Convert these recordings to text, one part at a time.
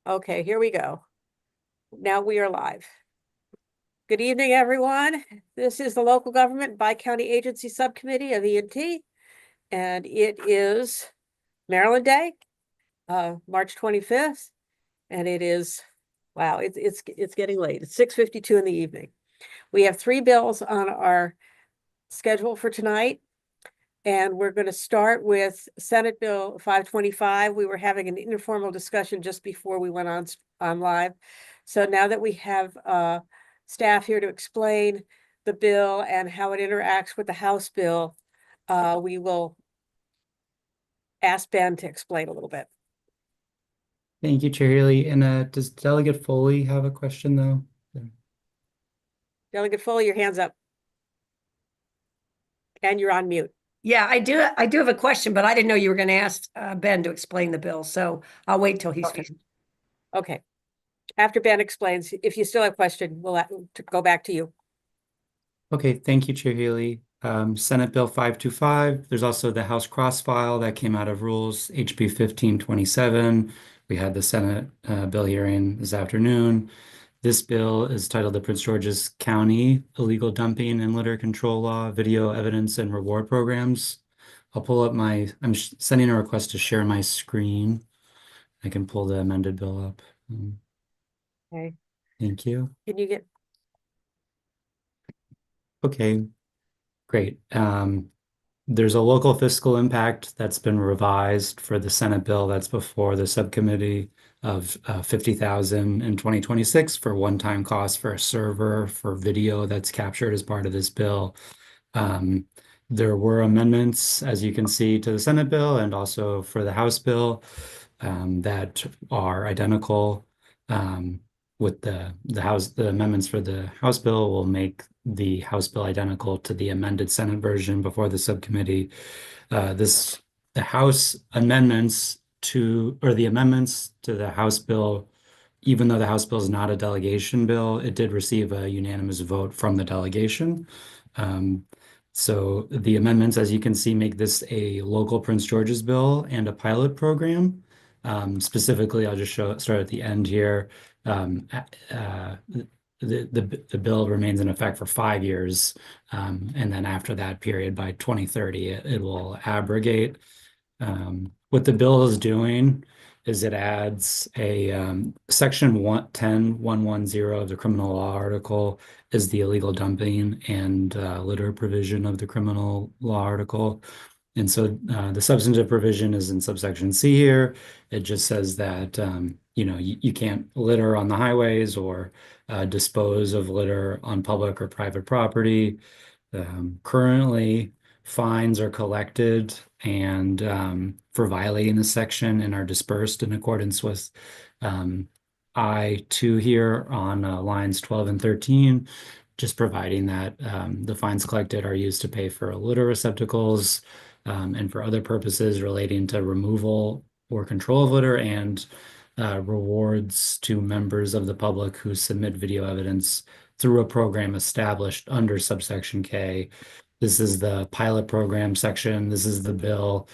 Okay, here we go. Now we are live. Good evening, everyone. This is the Local Government Bi-County Agency Subcommittee of E&T, and it is Maryland Day, March 25th, and it is, wow, it's getting late. It's 6:52 in the evening. We have 3 bills on our schedule for tonight, and we're going to start with Senate Bill 525. We were having an informal discussion just before we went on live. So now that we have staff here to explain the bill and how it interacts with the House bill, we will ask Ben to explain a little bit. Thank you, Chair Haley. And does Delegate Foley have a question, though? Delegate Foley, your hand's up. And you're on mute. Yeah, I do have a question, but I didn't know you were going to ask Ben to explain the bill, so I'll wait till he's finished. Okay. After Ben explains, if you still have a question, we'll go back to you. Okay, thank you, Chair Haley. Senate Bill 525. There's also the House cross file that came out of Rules HB 1527. We had the Senate bill hearing this afternoon. This bill is titled the Prince George's County Illegal Dumping and Litter Control Law, Video Evidence and Reward Programs. I'll pull up I'm sending a request to share my screen. I can pull the amended bill up. Okay. Thank you. Can you get? Okay, great. There's a local fiscal impact that's been revised for the Senate bill that's before the subcommittee of $50,000 in 2026 for one-time costs for a server for video that's captured as part of this bill. There were amendments, as you can see, to the Senate bill and also for the House bill that are identical. With the amendments for the House bill will make the House bill identical to the amended Senate version before the subcommittee. The House amendments to the House bill, even though the House bill is not a delegation bill, it did receive a unanimous vote from the delegation. So the amendments, as you can see, make this a local Prince George's bill and a pilot program. Specifically, I'll just start at the end here. The bill remains in effect for 5 years, and then after that period, by 2030, it will abrogate. What the bill is doing is it adds a section 110.110 of the criminal law article is the illegal dumping and litter provision of the criminal law article. And so the substantive provision is in subsection C here. It just says that you can't litter on the highways or dispose of litter on public or private property. Currently, fines are collected and for violating this section and are dispersed in accordance with I-2 here on lines 12 and 13, just providing that the fines collected are used to pay for litter receptacles and for other purposes relating to removal or control of litter and rewards to members of the public who submit video evidence through a program established under subsection K. This is the pilot program section. This is the bill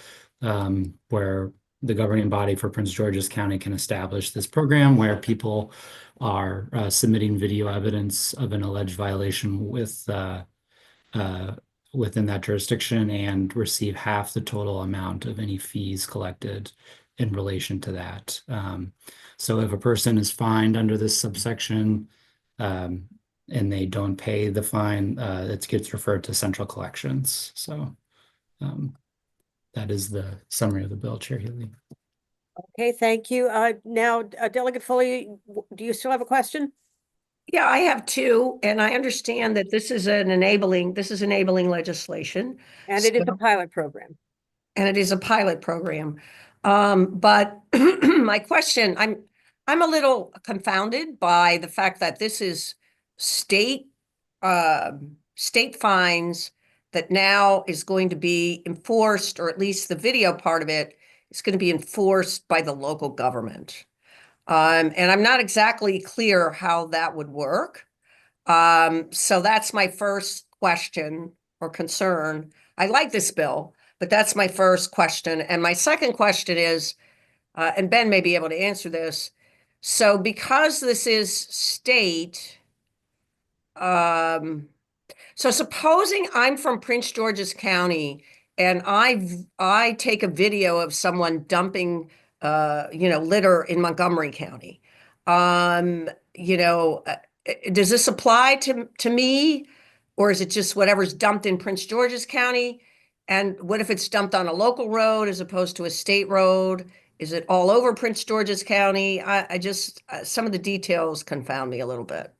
where the governing body for Prince George's County can establish this program where people are submitting video evidence of an alleged violation within that jurisdiction and receive half the total amount of any fees collected in relation to that. So if a person is fined under this subsection and they don't pay the fine, it gets referred to central collections. So that is the summary of the bill, Chair Healy. Okay, thank you. Now, Delegate Foley, do you still have a question? Yeah, I have two, and I understand that this is enabling legislation. And it is a pilot program. And it is a pilot program. But my question, I'm a little confounded by the fact that this is state fines that now is going to be enforced, or at least the video part of it is going to be enforced by the local government. And I'm not exactly clear how that would work. So that's my first question or concern. I like this bill, but that's my first question. And my second question is, and Ben may be able to answer this, So because this is state, so supposing I'm from Prince George's County and I take a video of someone dumping litter in Montgomery County. Does this apply to me, or is it just whatever's dumped in Prince George's County? And what if it's dumped on a local road as opposed to a state road? Is it all over Prince George's County? I just some of the details confound me a little bit.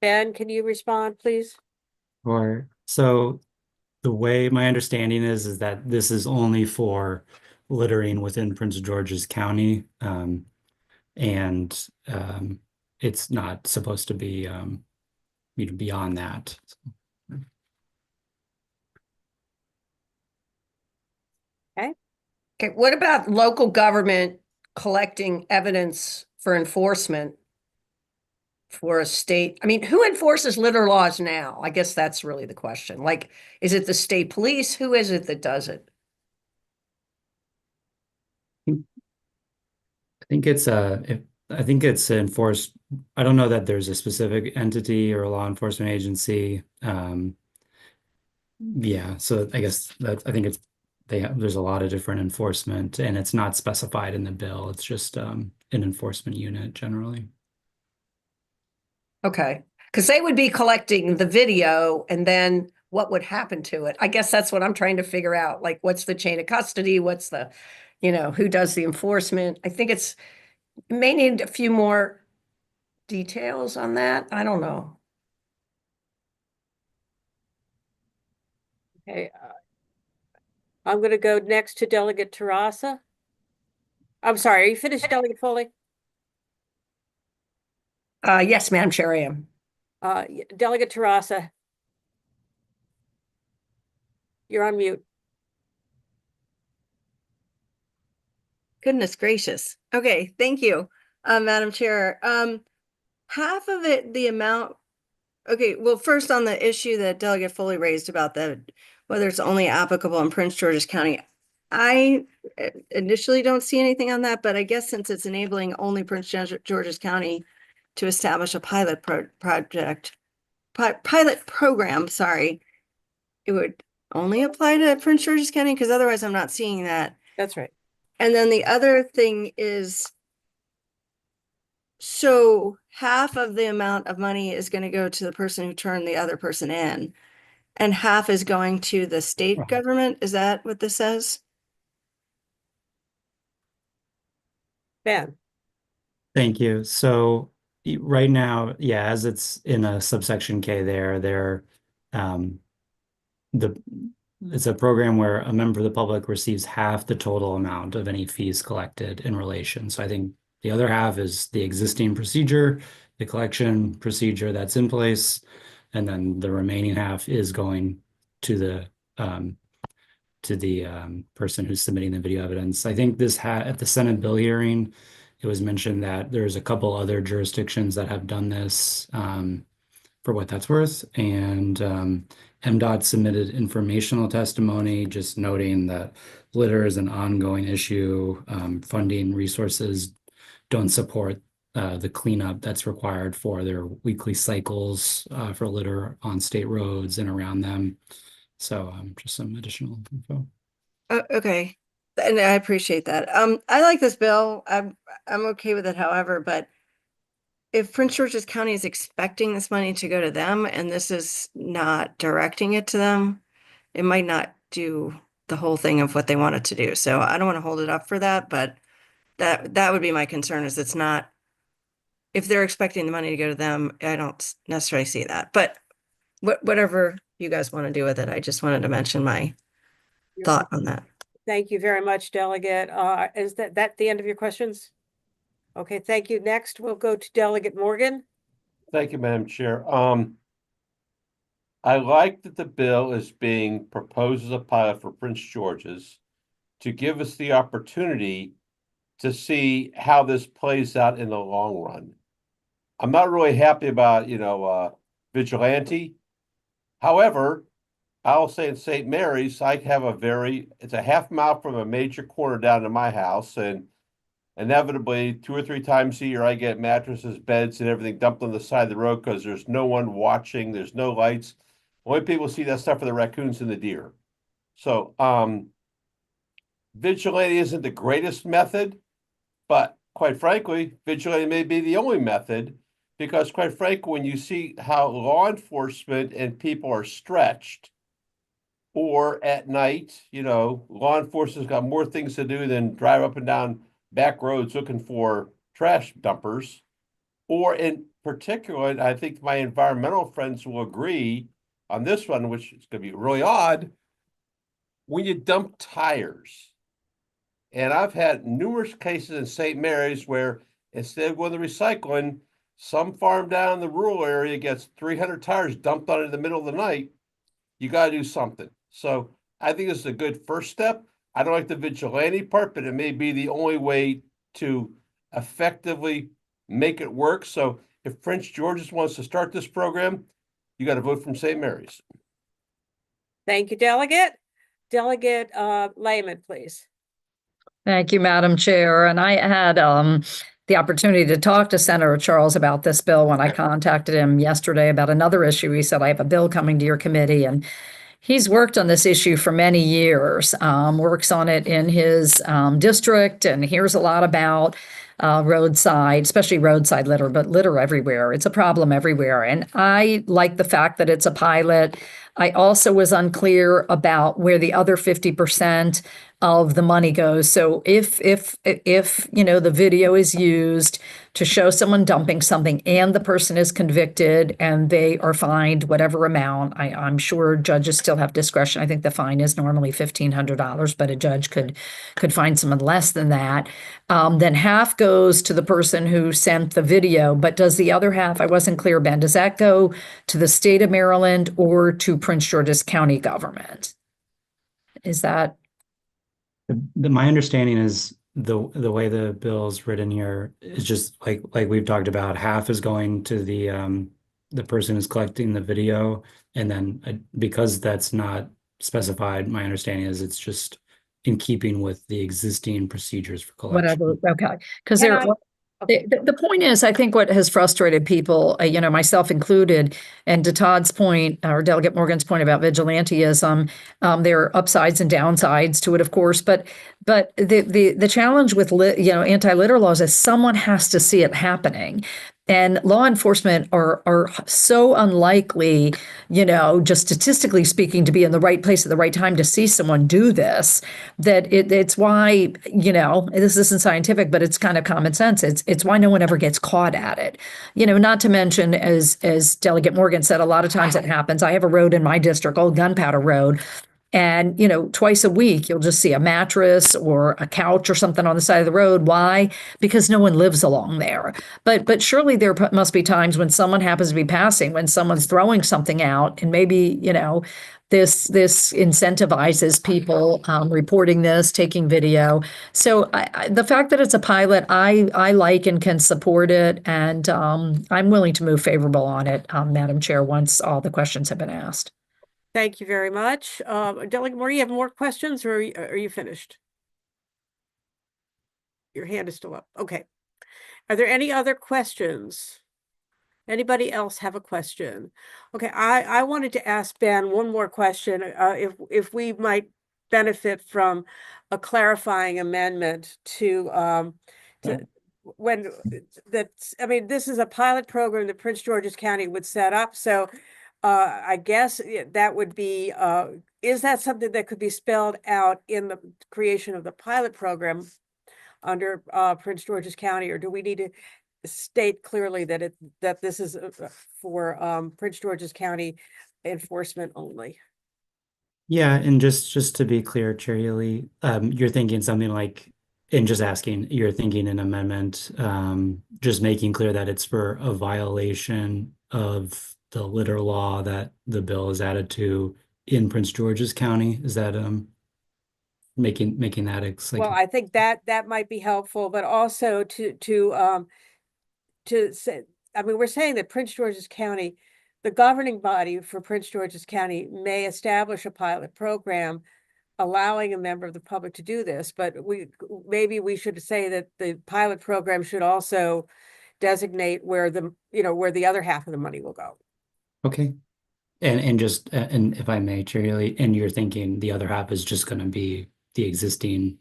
Ben, can you respond, please? Or so the way my understanding is that this is only for littering within Prince George's County. And it's not supposed to be beyond that. Okay, what about local government collecting evidence for enforcement for a state? I mean, who enforces litter laws now? I guess that's really the question. Like, is it the state police? Who is it that does it? I think it's enforced. I don't know that there's a specific entity or a law enforcement agency. Yeah, so I guess that I think there's a lot of different enforcement, and it's not specified in the bill. It's just an enforcement unit generally. Okay, because they would be collecting the video and then what would happen to it? I guess that's what I'm trying to figure out. Like, what's the chain of custody? What's the, who does the enforcement? I think it may need a few more details on that. I don't know. Okay. I'm going to go next to Delegate Terrasa. I'm sorry, are you finished, Delegate Foley? Yes, Madam Chair, I am. Delegate Terrasa. You're on mute. Goodness gracious. Okay, thank you, Madam Chair. Half of it, the amount, okay, well, first on the issue that Delegate Foley raised about whether it's only applicable in Prince George's County. I initially don't see anything on that, but I guess since it's enabling only Prince George's County to establish a pilot program, sorry, it would only apply to Prince George's County, because otherwise I'm not seeing that. That's right. And then the other thing is, so half of the amount of money is going to go to the person who turned the other person in, and half is going to the state Right. government. Is that what this says? Ben. Thank you. So right now, yeah, as it's in a subsection K it's a program where a member of the public receives half the total amount of any fees collected in relation. So I think the other half is the existing procedure, the collection procedure that's in place, and then the remaining half is going to the person who's submitting the video evidence. I think at the Senate bill hearing, it was mentioned that there's a couple other jurisdictions that have done this for what that's worth. And MDOT submitted informational testimony, just noting that litter is an ongoing issue. Funding resources don't support the cleanup that's required for their weekly cycles for litter on state roads and around them. So just some additional info. Okay, and I appreciate that. I like this bill. I'm okay with it, however, but if Prince George's County is expecting this money to go to them and this is not directing it to them, it might not do the whole thing of what they want it to do. So I don't want to hold it up for that, but that would be my concern, is it's not, if they're expecting the money to go to them, I don't necessarily see that. But whatever you guys want to do with it, I just wanted to mention my thought on that. Thank you very much, Delegate. Is that the end of your questions? Okay, thank you. Next, we'll go to Delegate Morgan. Thank you, Madam Chair. I like that the bill is being proposed as a pilot for Prince George's to give us the opportunity to see how this plays out in the long run. I'm not really happy about, vigilante. However, I'll say in St. Mary's, it's a half mile from a major corner down to my house, and inevitably 2 or 3 times a year, I get mattresses, beds, and everything dumped on the side of the road because there's no one watching, there's no lights. Only people see that stuff are the raccoons and the deer. So, vigilante isn't the greatest method, but quite frankly, vigilante may be the only method because, quite frankly, when you see how law enforcement and people are stretched, or at night, law enforcement's got more things to do than drive up and down back roads looking for trash dumpers, or in particular, and I think my environmental friends will agree on this one, which is going to be really odd, when you dump tires. And I've had numerous cases in St. Mary's where instead of going to recycling, some farm down in the rural area gets 300 tires dumped on it in the middle of the night. You got to do something. So I think this is a good first step. I don't like the vigilante part, but it may be the only way to effectively make it work. So if Prince George's wants to start this program, you got to vote from St. Mary's. Thank you, Delegate. Delegate Lehman, please. Thank you, Madam Chair. And I had the opportunity to talk to Senator Charles about this bill when I contacted him yesterday about another issue. He said, I have a bill coming to your committee, and he's worked on this issue for many years, works on it in his district, and hears a lot about roadside, especially roadside litter, but litter everywhere. It's a problem everywhere. And I like the fact that it's a pilot. I also was unclear about where the other 50% of the money goes. So if the video is used to show someone dumping something and the person is convicted and they are fined whatever amount, I'm sure judges still have discretion. I think the fine is normally $1,500, but a judge could find someone less than that. Then half goes to the person who sent the video, but does the other half, I wasn't clear, Ben, does that go to the state of Maryland or to Prince George's County government? Is that? My understanding is the way the bill's written here is just like we've talked about, half is going to the person who's collecting the video, and then because that's not specified, my understanding is it's just in keeping with the existing procedures for collection. Whatever, okay. Because Can there, I- Okay. the point is, I think what has frustrated people, myself included, and to Todd's point, or Delegate Morgan's point about vigilantism, there are upsides and downsides to it, of course, but the challenge with anti-litter laws is someone has to see it happening. And law enforcement are so unlikely, just statistically speaking, to be in the right place at the right time to see someone do this, that it's why, this isn't scientific, but it's kind of common sense. It's why no one ever gets caught at it. Not to mention, as Delegate Morgan said, a lot of times it happens. I have a road in my district, Old Gunpowder Road, and, twice a week, you'll just see a mattress or a couch or something on the side of the road. Why? Because no one lives along there. But surely there must be times when someone happens to be passing, when someone's throwing something out, and maybe, this incentivizes people reporting this, taking video. So the fact that it's a pilot, I like and can support it, and I'm willing to move favorable on it, Madam Chair, once all the questions have been asked. Thank you very much. Delegate Moore, you have more questions, or are you finished? Your hand is still up. Okay. Are there any other questions? Anybody else have a question? Okay, I wanted to ask Ben one more question. If we might benefit from a clarifying amendment to when that's, I mean, this is a pilot program that Prince George's County would set up. So I guess that would be, is that something that could be spelled out in the creation of the pilot program under Prince George's County, or do we need to state clearly that this is for Prince George's County enforcement only? Yeah, and just to be clear, Chair Ely, you're thinking something like, and just asking, you're thinking an amendment, just making clear that it's for a violation of the litter law that the bill is added to in Prince George's County. Is that making that Well, I think that might be helpful, but also to say, I mean, we're saying that Prince George's County, the governing body for Prince George's County may establish a pilot program, allowing a member of the public to do this, but maybe we should say that the pilot program should also designate where where the other half of the money will go. Okay. And just, and if I may, Chair Healy, and you're thinking the other half is just going to be the existing,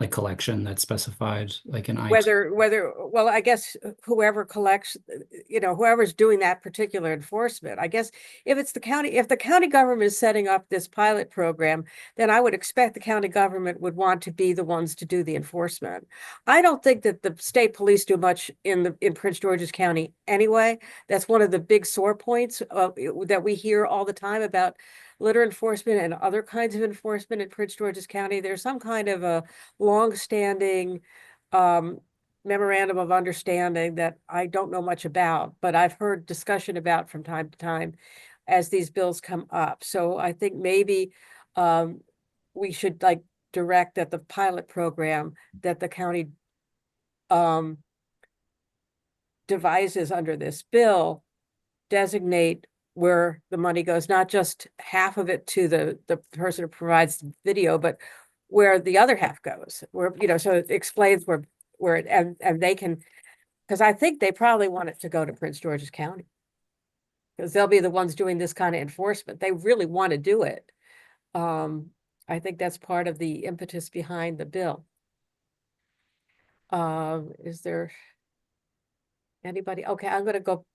like collection that's specified, like an IT. Well, I guess whoever collects, whoever's doing that particular enforcement, I guess if the county government is setting up this pilot program, then I would expect the county government would want to be the ones to do the enforcement. I don't think that the state police do much in Prince George's County anyway. That's one of the big sore points that we hear all the time about litter enforcement and other kinds of enforcement in Prince George's County. There's some kind of a long-standing memorandum of understanding that I don't know much about, but I've heard discussion about from time to time as these bills come up. So I think maybe we should like direct that the pilot program that the county devises under this bill designate where the money goes, not just half of it to the person who provides the video, but where the other half goes, where, so it explains where it, and they can, because I think they probably want it to go to Prince George's County. Because they'll be the ones doing this kind of enforcement. They really want to do it. I think that's part of the impetus behind the bill. Is there anybody? Okay, I'm going to go.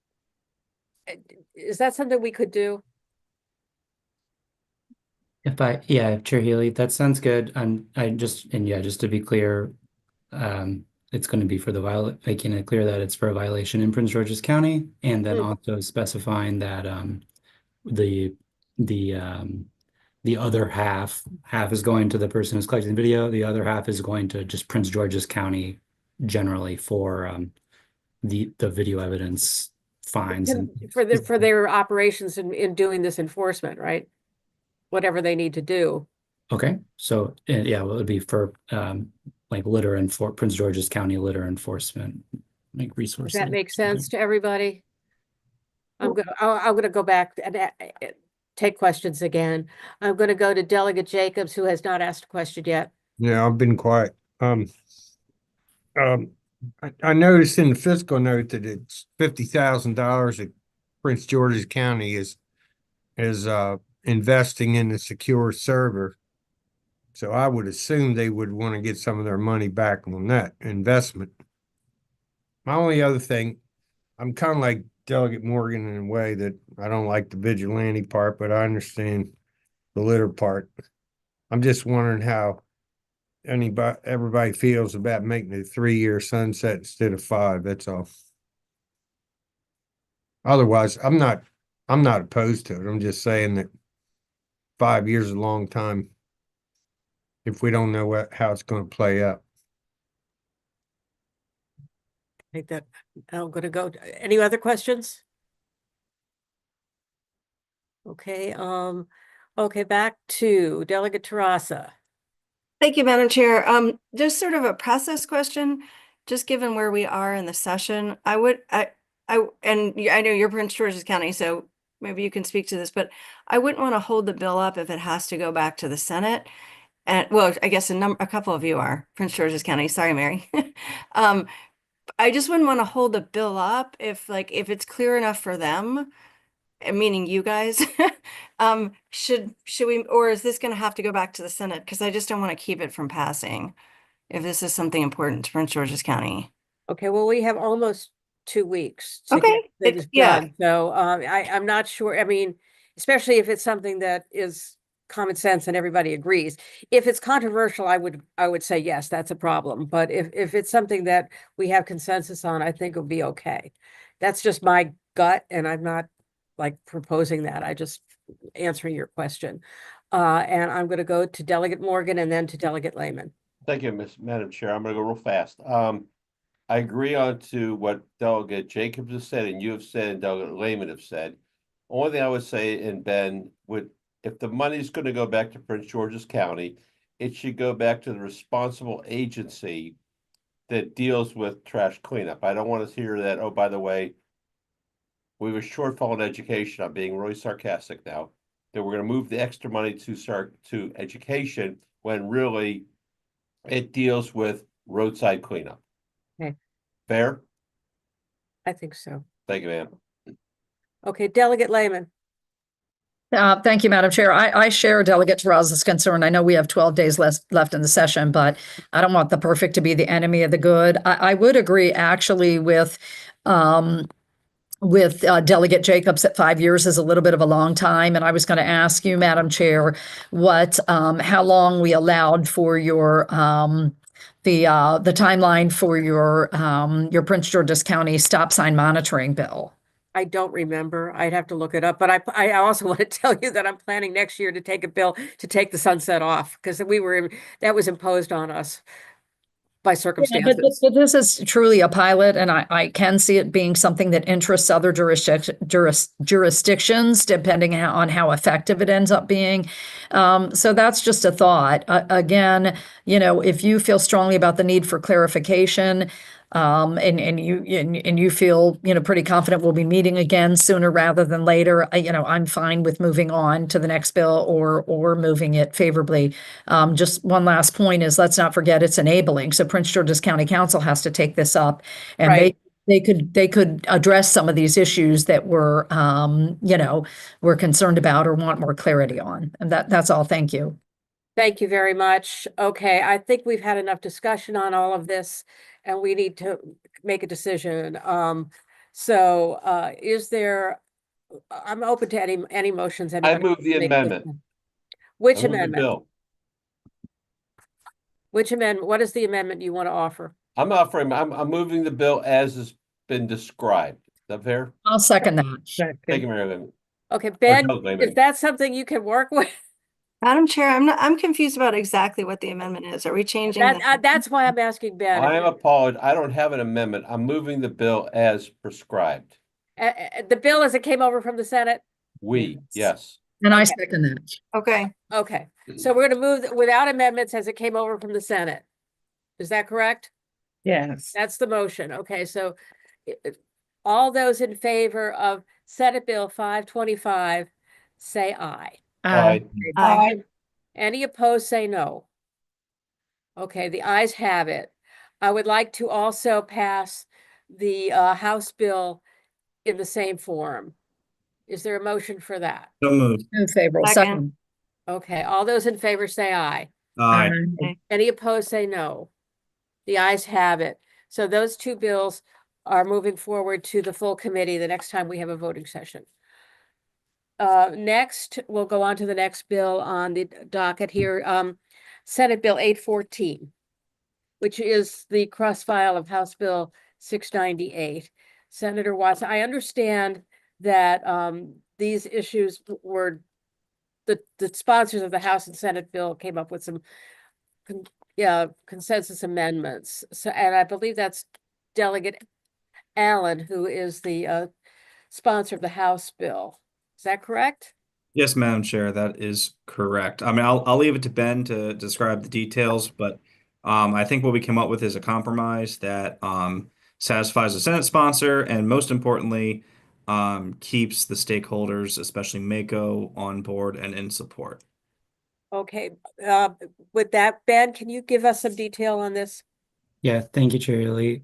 Is that something we could do? Yeah, Chair Healy, that sounds good. Just to be clear, it's going to be for making it clear that it's for a violation in Prince George's County, and then also specifying that the other half is going to the person who's collecting the video, the other half is going to just Prince George's County generally for the video evidence fines and for their operations in doing this enforcement, right? Whatever they need to do. Okay, so yeah, well, it would be for like litter and for Prince George's County litter enforcement, like resources. Does that make sense to everybody? I'm gonna go back and take questions again. I'm gonna go to Delegate Jacobs, who has not asked a question yet. Yeah, I've been quiet. I noticed in the fiscal note that it's $50,000 that Prince George's County is investing in the secure server. So I would assume they would want to get some of their money back on that investment. My only other thing, I'm kind of like Delegate Morgan in a way that I don't like the vigilante part, but I understand the litter part. I'm just wondering how everybody feels about making it a 3-year sunset instead of 5. That's all. Otherwise, I'm not opposed to it. I'm just saying that 5 years is a long time if we don't know how it's going to play out. I think that I'm gonna go. Any other questions? Okay, okay, back to Delegate Terrassa. Thank you, Madam Chair. Just sort of a process question, just given where we are in the session, and I know you're Prince George's County, so maybe you can speak to this, but I wouldn't want to hold the bill up if it has to go back to the Senate. And well, I guess a couple of you are Prince George's County. Sorry, Mary. I just wouldn't want to hold the bill up if it's clear enough for them, meaning you guys. Should we, or is this going to have to go back to the Senate? Because I just don't want to keep it from passing if this is something important to Prince George's County. Okay, well, we have almost 2 weeks to Okay, get things yeah. done. So I'm not sure. I mean, especially if it's something that is common sense and everybody agrees. If it's controversial, I would say yes, that's a problem. But if it's something that we have consensus on, I think it'll be okay. That's just my gut, and I'm not like proposing that. I just answering your question. And I'm going to go to Delegate Morgan and then to Delegate Lehman. Thank you, Madam Chair. I'm gonna go real fast. I agree on to what Delegate Jacobs has said and you have said and Delegate Lehman have said. Only thing I would say, and Ben, if the money's going to go back to Prince George's County, it should go back to the responsible agency that deals with trash cleanup. I don't want to hear that, oh, by the way, we have a shortfall in education. I'm being really sarcastic now. that we're gonna move the extra money to education, when really it deals with roadside cleanup. Okay. Fair? I think so. Thank you, ma'am. Okay, Delegate Lehman. Thank you, Madam Chair. I share Delegate Terrell's concern. I know we have 12 days left in the session, but I don't want the perfect to be the enemy of the good. I would agree actually with Delegate Jacobs that 5 years is a little bit of a long time. And I was going to ask you, Madam Chair, how long we allowed for your the timeline for your Prince George's County stop sign monitoring bill. I don't remember. I'd have to look it up, but I also want to tell you that I'm planning next year to take a bill to take the sunset off, because that was imposed on us by Yeah, circumstances. but this is truly a pilot, and I can see it being something that interests other jurisdictions, depending on how effective it ends up being. So that's just a thought. Again, if you feel strongly about the need for clarification, and you feel pretty confident we'll be meeting again sooner rather than later, I'm fine with moving on to the next bill or moving it favorably. Just one last point is, let's not forget it's enabling. So Prince George's County Council has to take this up, and Right. they could address some of these issues that we're concerned about or want more clarity on. And that's all. Thank you. Thank you very much. Okay, I think we've had enough discussion on all of this, and we need to make a decision. Is there, I'm open to any motions. I anybody move the wants to make. amendment. Which I move the amendment? bill. Which amendment? What is the amendment you want to offer? I'm moving the bill as has been described. Is that fair? I'll second that. Thank you, Mary Lynn. Okay, Ben, Delegate Lehman. is that something you can work with? Madam Chair, I'm confused about exactly what the amendment is. Are we changing That's why I'm asking Ben. I am appalled. I don't have an amendment. I'm moving the bill as prescribed. The bill as it came over from the Senate? Yes. And I Okay. second that. Okay, Okay, so we're gonna move without amendments as it came over from the Senate. Is that correct? Yes. That's the motion. Okay, so all those in favor of Senate Bill 525, say aye. Aye. Aye. Any opposed, say no. Okay, the ayes have it. I would like to also pass the House bill in the same form. Is there a motion for that? So moved. In favor. Second. Okay, all those in favor say aye. Aye. Any opposed, say no. The ayes have it. So those two bills are moving forward to the full committee the next time we have a voting session. Next, we'll go on to the next bill on the docket here, Senate Bill 814, which is the cross-file of House Bill 698. Senator Watson, I understand that these issues were, the sponsors of the House and Senate bill came up with some consensus amendments. So, and I believe that's Delegate Allen, who is the sponsor of the House bill. Is that correct? Yes, Madam Chair, that is correct. I mean, I'll leave it to Ben to describe the details, but I think what we came up with is a compromise that satisfies the Senate sponsor and most importantly, keeps the stakeholders, especially MACO, on board and in support. Okay, with that, Ben, can you give us some detail on this? Yeah, thank you, Chair Lee.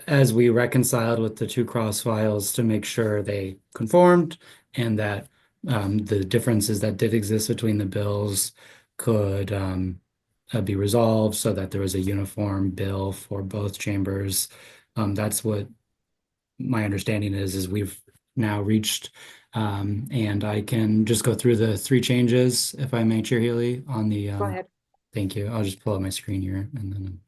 As we reconciled with the two cross files to make sure they conformed and that the differences that did exist between the bills could be resolved so that there was a uniform bill for both chambers. That's what my understanding is we've now reached, and I can just go through the three changes, if I may, Chair Healy, on the. Go ahead. Thank you. I'll just pull up my screen here and then.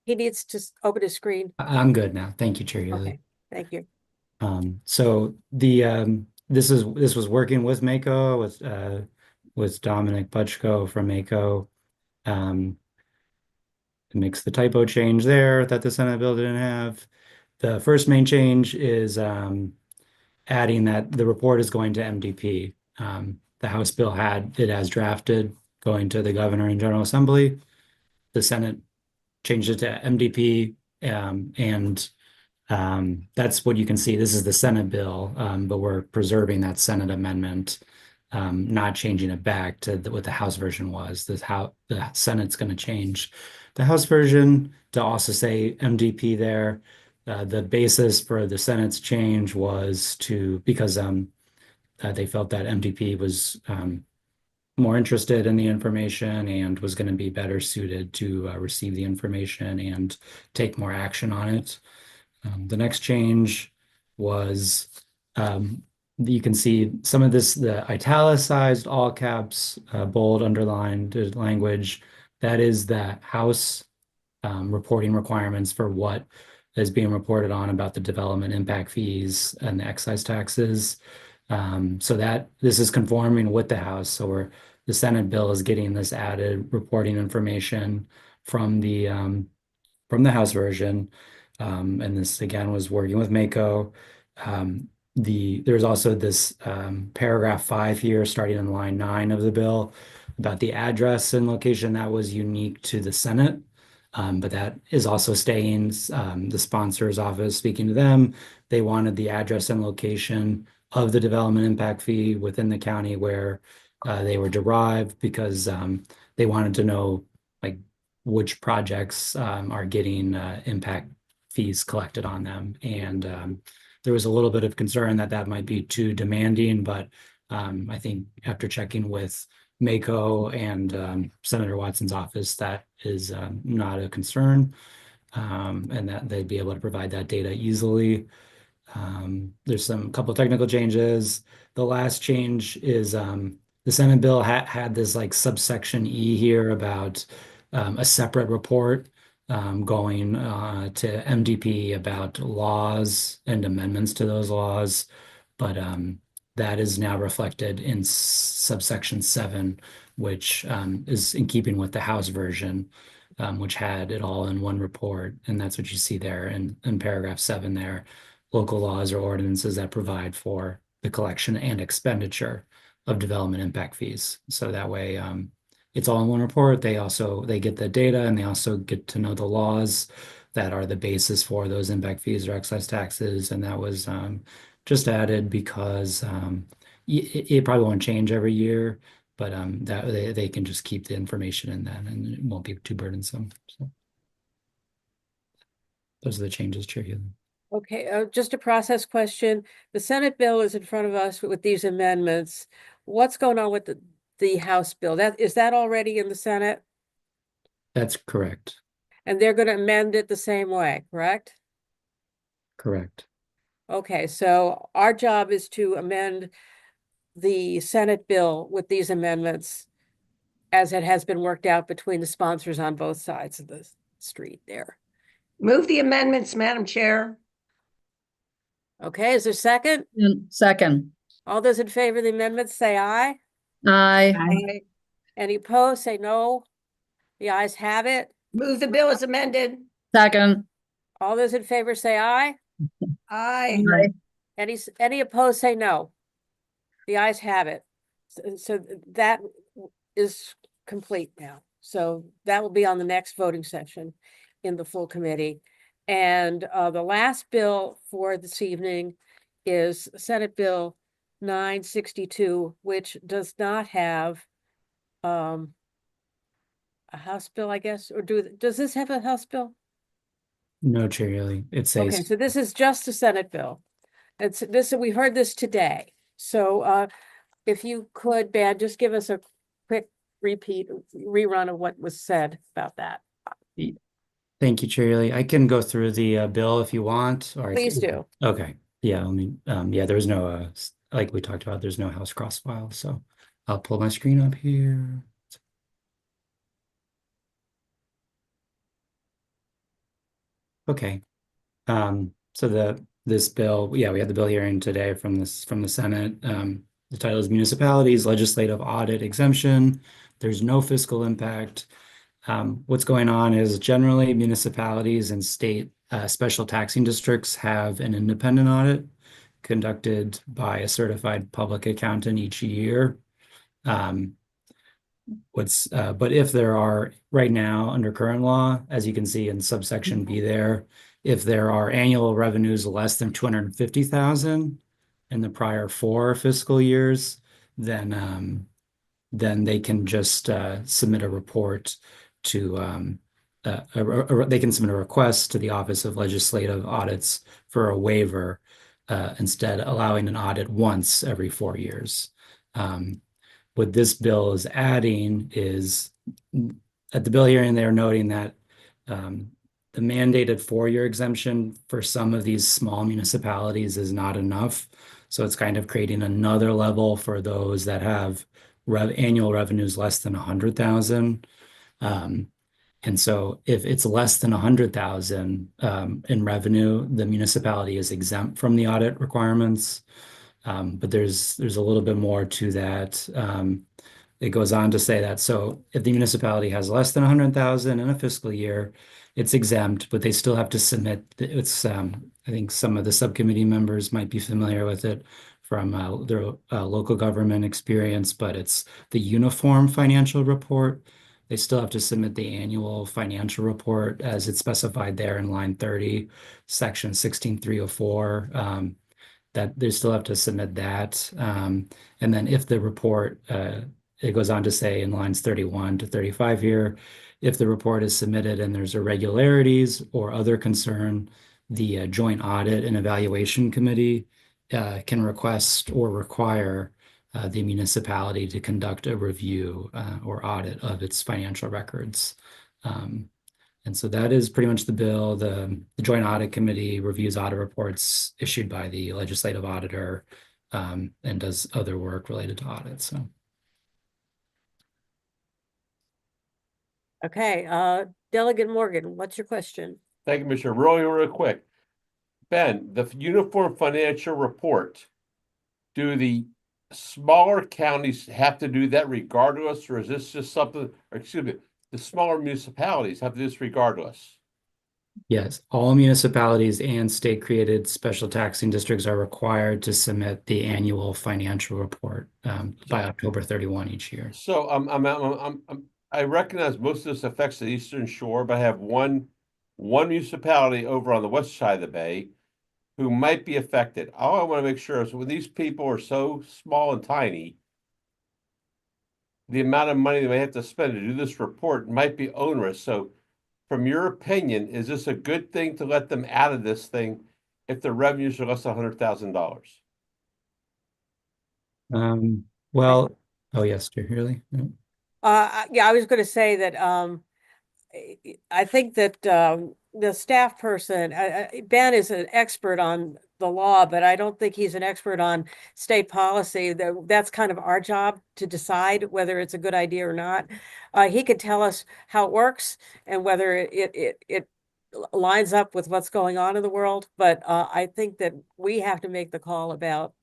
He needs to open his screen. I'm good now. Thank you, Chair Healy. Okay, thank you. So the this was working with MACO with Dominic Butchko from MACO. It makes the typo change there that the Senate bill didn't have. The first main change is adding that the report is going to MDP. The House bill had it as drafted going to the Governor and General Assembly. The Senate changed it to MDP and That's what you can see. This is the Senate bill, but we're preserving that Senate amendment, not changing it back to what the House version was. How the Senate's going to change the House version to also say MDP there. The basis for the Senate's change was because they felt that MDP was more interested in the information and was going to be better suited to receive the information and take more action on it. The next change was you can see some of this, the italicized, all caps, bold, underlined language. That is the House reporting requirements for what is being reported on about the development impact fees and the excise taxes. So that this is conforming with the House. So the Senate bill is getting this added reporting information from the House version. And this again was working with Mako. There's also this paragraph 5 here, starting in line 9 of the bill, about the address and location that was unique to the Senate. But that is also staying. The sponsor's office, speaking to them, they wanted the address and location of the development impact fee within the county where they were derived, because they wanted to know like which projects are getting impact fees collected on them. And there was a little bit of concern that that might be too demanding, but I think after checking with Mako and Senator Watson's office, that is not a concern, and that they'd be able to provide that data easily. There's some couple technical changes. The last change is the Senate bill had this like subsection E here about a separate report going to MDP about laws and amendments to those laws, but that is now reflected in subsection 7, which is in keeping with the House version, which had it all in one report, and that's what you see there in paragraph 7 there. Local laws or ordinances that provide for the collection and expenditure of development impact fees. So that way, it's all in one report. They get the data, and they also get to know the laws that are the basis for those impact fees or excise taxes. And that was just added because it probably won't change every year, but that they can just keep the information in that, and it won't be too burdensome. So those are the changes, Chair Hewlin. Okay, just a process question. The Senate bill is in front of us with these amendments. What's going on with the House bill? Is that already in the Senate? That's correct. And they're going to amend it the same way, correct? Correct. Okay, so our job is to amend the Senate bill with these amendments as it has been worked out between the sponsors on both sides of the street there. Move the amendments, Madam Chair. Okay, is there a second? Second. All those in favor of the amendments, say aye. Aye. Any opposed, say no. The ayes have it. Move the bill as amended. Second. All those in favor, say aye. Aye. Any opposed, say no. The ayes have it. So that is complete now. So that will be on the next voting session in the full committee. And the last bill for this evening is Senate Bill 962, which does not have a House bill, I guess, or does this have a House bill? No, Chair Hewlin. It Okay, says so this is just a Senate bill. We heard this today. So if you could, Ben, just give us a quick rerun of what was said about that. Thank you, Chair Hewlin. I can go through the bill if you want, or Please do. Okay. Yeah. Yeah. There's no like we talked about. There's no House cross file, so I'll pull my screen up here. Okay. So this bill, we had the bill hearing today from the Senate. The title is Municipalities Legislative Audit Exemption. There's no fiscal impact. What's going on is generally municipalities and state special taxing districts have an independent audit conducted by a certified public accountant each year. but if there are right now under current law, as you can see in subsection B there, if there are annual revenues less than 250,000 in the prior 4 fiscal years, then they can just submit a report to they can submit a request to the Office of Legislative Audits for a waiver, instead allowing an audit once every 4 years. What this bill is adding is, at the bill hearing, they're noting that the mandated 4-year exemption for some of these small municipalities is not enough. So it's kind of creating another level for those that have annual revenues less than 100,000. And so if it's less than 100,000 in revenue, the municipality is exempt from the audit requirements. But there's a little bit more to that. It goes on to say that, so if the municipality has less than 100,000 in a fiscal year, it's exempt, but they still have to submit. I think some of the subcommittee members might be familiar with it from their local government experience, but it's the uniform financial report. They still have to submit the annual financial report as it's specified there in line 30, section 16304. That they still have to submit that. And then if the report, it goes on to say in lines 31 to 35 here, if the report is submitted and there's irregularities or other concern, the Joint Audit and Evaluation Committee can request or require the municipality to conduct a review or audit of its financial records. And so that is pretty much the bill. The Joint Audit Committee reviews audit reports issued by the legislative auditor, and does other work related to audits. So. Okay, Delegate Morgan, what's your question? Thank you, Mr. Real quick. Ben, the uniform financial report, do the smaller counties have to do that regardless, or is this just something, or excuse me, the smaller municipalities have to do this regardless? Yes, all municipalities and state-created special taxing districts are required to submit the annual financial report by October 31 each year. So I recognize most of this affects the Eastern Shore, but I have one municipality over on the west side of the bay who might be affected. All I want to make sure is when these people are so small and tiny, the amount of money they may have to spend to do this report might be onerous. So from your opinion, is this a good thing to let them out of this thing if the revenues are less than $100,000? Well, oh yes, Shirley. Yeah, I was going to say that I think that the staff person, Ben is an expert on the law, but I don't think he's an expert on state policy. That's kind of our job to decide whether it's a good idea or not. He could tell us how it works and whether it lines up with what's going on in the world. But I think that we have to make the call about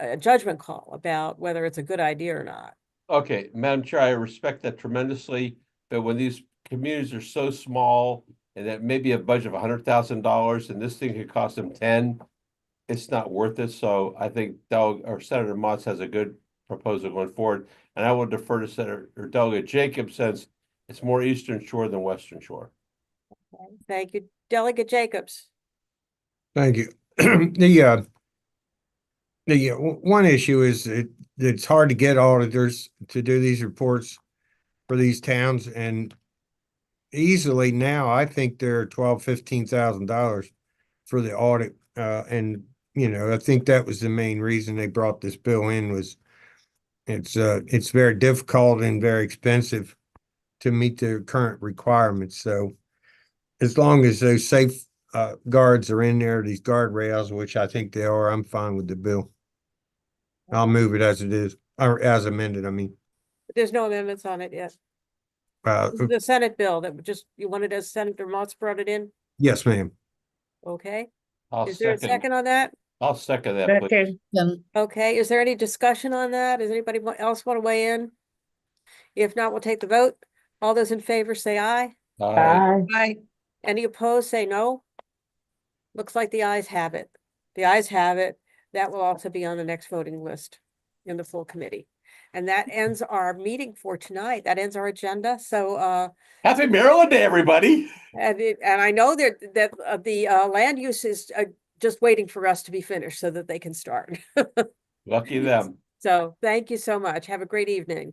a judgment call about whether it's a good idea or not. Okay, Madam Chair, I respect that tremendously, but when these communities are so small and that maybe a budget of $100,000 and this thing could cost them 10, it's not worth it. So I think Senator Motz has a good proposal going forward, and I will defer to Senator or Delegate Jacobs since it's more Eastern Shore than Western Shore. Okay. Thank you, Delegate Jacobs. Thank you. The one issue is it's hard to get auditors to do these reports for these towns, and easily now I think they're $12,000–15,000 for the audit. And I think that was the main reason they brought this bill in, was it's very difficult and very expensive to meet the current requirements. So as long as those safe guards are in there, these guardrails, which I think they are, I'm fine with the bill. I'll move it as it is, or as amended, I mean. There's no amendments on it yet. This is the Senate bill that you wanted as Senator Motz brought it in. Yes, ma'am. Okay. I'll Is there a second on that? I'll second that, please. Okay. Is there any discussion on that? Does anybody else want to weigh in? If not, we'll take the vote. All those in favor say aye. Aye. Any opposed say no. Looks like the ayes have it. The ayes have it. That will also be on the next voting list in the full committee. And that ends our meeting for tonight. That ends our agenda. So, Happy Maryland Day, everybody. and I know that the land use is just waiting for us to be finished so that they can start. Lucky them. So thank you so much. Have a great evening.